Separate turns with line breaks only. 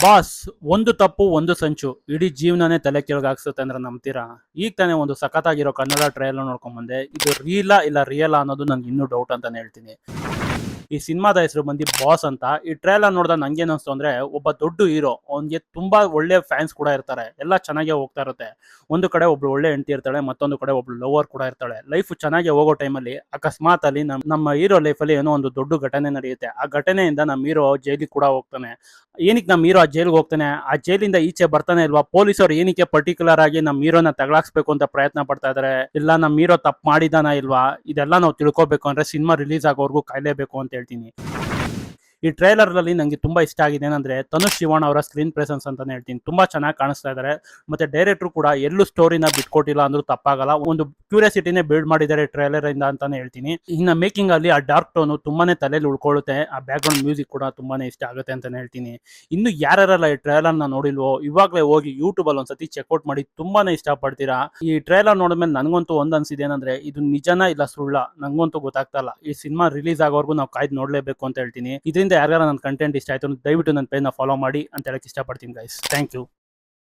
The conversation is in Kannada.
ಬಾಸ್, ಒಂದು ತಪ್ಪು ಒಂದು ಸಂಚು ಇಡೀ ಜೀವನನೇ ತಲೆ ಕೆಳಗಾಗ್ಸುತ್ತೆ ಅಂದ್ರೆ ನಂಬ್ತೀರಾ? ಈಗ ತಾನೇ ಒಂದು ಸಖತ್ತಾಗಿರೋ ಕನ್ನಡ ಟ್ರೈಲರ್ ನೋಡ್ಕೊಂಡ್ ಬಂದೆ. ಇದು ರೀಲಾ ಇಲ್ಲ ರಿಯಲ್ ಅನ್ನೋದು ನನ್ಗೆ ಇನ್ನೂ ಡೌಟ್ ಅಂತಾನೆ ಹೇಳ್ತೀನಿ. ಈ ಸಿನಿಮಾದ ಹೆಸರು ಬಂದು ಬಾಸ್ ಅಂತ. ಈ ಟ್ರೈಲರ್ ನೋಡಿದಾಗ ನಂಗೆ ಅನಿಸ್ತು ಅಂದ್ರೆ, ಒಬ್ಬ ದೊಡ್ಡ ಹೀರೋ, ಅವ್ನಿಗೆ ತುಂಬಾ ಒಳ್ಳೆ ಫ್ಯಾನ್ಸ್ ಕೂಡ ಇರ್ತಾರೆ, ಎಲ್ಲ ಚೆನ್ನಾಗೇ ಹೋಗ್ತಾ ಇರುತ್ತೆ. ಒಂದು ಕಡೆ ಒಬ್ಳು ಒಳ್ಳೆ ಹೆಂಡತಿ ಇರ್ತಾಳೆ, ಮತ್ತೊಂದು ಕಡೆ ಒಬ್ಳು ಲವರ್ ಕೂಡ ಇರ್ತಾಳೆ. ಲೈಫ್ ಚೆನ್ನಾಗಿ ಹೋಗೋ ಟೈಮಲ್ಲಿ ಅಕಸ್ಮಾತ್ ಅಲ್ಲಿ ನಮ್ಮ ಹೀರೋ ಲೈಫಲ್ಲಿ ಏನೋ ಒಂದು ದೊಡ್ಡ ಘಟನೆ ನಡೆಯುತ್ತೆ. ಆ ಘಟನೆಯಿಂದ ನಮ್ಮ ಹೀರೋ ಜೈಲಿಗೆ ಕೂಡ ಹೋಗ್ತಾನೆ. ಏನಕ್ಕೆ ನಮ್ಮ ಹೀರೋ ಆ ಜೈಲಿಗೆ ಹೋಗ್ತಾನೆ, ಆ ಜೈಲಿಂದ ಈಚೆ ಬರ್ತಾನೆ ಇಲ್ವಾ, ಪೊಲೀಸರು ಏನಕ್ಕೆ ಪರ್ಟಿಕ್ಯುಲರ್ ಆಗಿ ನಮ್ಮ ಹೀರೋನ ತಗಲಾಕ್ಸ್ಬೇಕು ಅಂತ ಪ್ರಯತ್ನ ಪಡ್ತಾ ಇದಾರೆ, ಇಲ್ಲ ನಮ್ಮ ಹೀರೋ ತಪ್ಪು ಮಾಡಿದಾನ ಇಲ್ವಾ, ಇದೆಲ್ಲ ನಾವು ತಿಳ್ಕೊಬೇಕು ಅಂದ್ರೆ ಸಿನಿಮಾ ರಿಲೀಸ್ ಆಗೋವರೆಗೂ ಕಾಯಲೇಬೇಕು ಅಂತ ಹೇಳ್ತೀನಿ. ಈ ಟ್ರೈಲರ್ ಅಲ್ಲಿ ನಂಗೆ ತುಂಬಾ ಇಷ್ಟ ಆಗಿದೆ ಏನಂದ್ರೆ, ತನುಷ್ ಶಿವಣ್ಣ ಅವರ ಸ್ಕ್ರೀನ್ ಪ್ರೆಸೆನ್ಸ್ ಅಂತಾನೆ ಹೇಳ್ತೀನಿ. ತುಂಬಾ ಚೆನ್ನಾಗಿ ಕಾಣಿಸ್ತಾ ಇದ್ದಾರೆ. ಮತ್ತೆ ಡೈರೆಕ್ಟರ್ ಕೂಡ ಎಲ್ಲೂ ಸ್ಟೋರಿನ ಬಿಟ್ಕೊಟ್ಟಿಲ್ಲ ಅಂದ್ರೂ ತಪ್ಪಾಗಲ್ಲ. ಒಂದು ಕ್ಯೂರಿಯಾಸಿಟಿನೇ ಬಿಲ್ಡ್ ಮಾಡಿದ್ದಾರೆ ಟ್ರೈಲರ್ ಇಂದ ಅಂತಾನೆ ಹೇಳ್ತೀನಿ. ಇನ್ನ ಮೇಕಿಂಗ್ ಅಲ್ಲಿ ಆ ಡಾರ್ಕ್ ಟೋನ್ ತುಂಬಾನೇ ತಲೆಯಲ್ಲಿ ಉಳ್ಕೊಳ್ಳುತ್ತೆ. ಆ ಬ್ಯಾಕ್ ಗ್ರೌಂಡ್ ಮ್ಯೂಸಿಕ್ ಕೂಡ ತುಂಬಾನೇ ಇಷ್ಟ ಆಗುತ್ತೆ ಅಂತಾನೆ ಹೇಳ್ತೀನಿ. ಇನ್ನು ಯಾರ್ಯಾರಲ್ಲ ಈ ಟ್ರೈಲರ್ ನ ನೋಡಿಲ್ವೋ, ಇವಾಗಲೇ ಹೋಗಿ ಯೂಟ್ಯೂಬ್ ಅಲ್ಲಿ ಒಂದ್ಸತಿ ಚೆಕ್ಔಟ್ ಮಾಡಿ, ತುಂಬಾನೇ ಇಷ್ಟಪಡ್ತೀರಾ. ಈ ಟ್ರೈಲರ್ ನೋಡಿದ್ಮೇಲೆ ನನಗಂತೂ ಒಂದ್ ಅನ್ಸಿದೆ ಏನಂದ್ರೆ, ಇದು ನಿಜನಾ ಇಲ್ಲ ಸುಳ್ಳ ನಂಗಂತೂ ಗೊತ್ತಾಗ್ತಾ ಇಲ್ಲ. ಈ ಸಿನಿಮಾ ರಿಲೀಸ್ ಆಗೋವರೆಗೂ ನಾವು ಕಾಯ್ದು ನೋಡ್ಲೇಬೇಕು ಅಂತ ಹೇಳ್ತೀನಿ. ಇದರಿಂದ ಯಾರ್ಯಾರ ನನ್ನ ಕಂಟೆಂಟ್ ಇಷ್ಟ ಆಯ್ತು ದಯವಿಟ್ಟು ನನ್ನ ಪೇಜ್ನ ಫಾಲೋ ಮಾಡಿ ಅಂತ ಹೇಳಕ್ ಇಷ್ಟಪಡ್ತೀನಿ ಗೈಸ್. Thank you.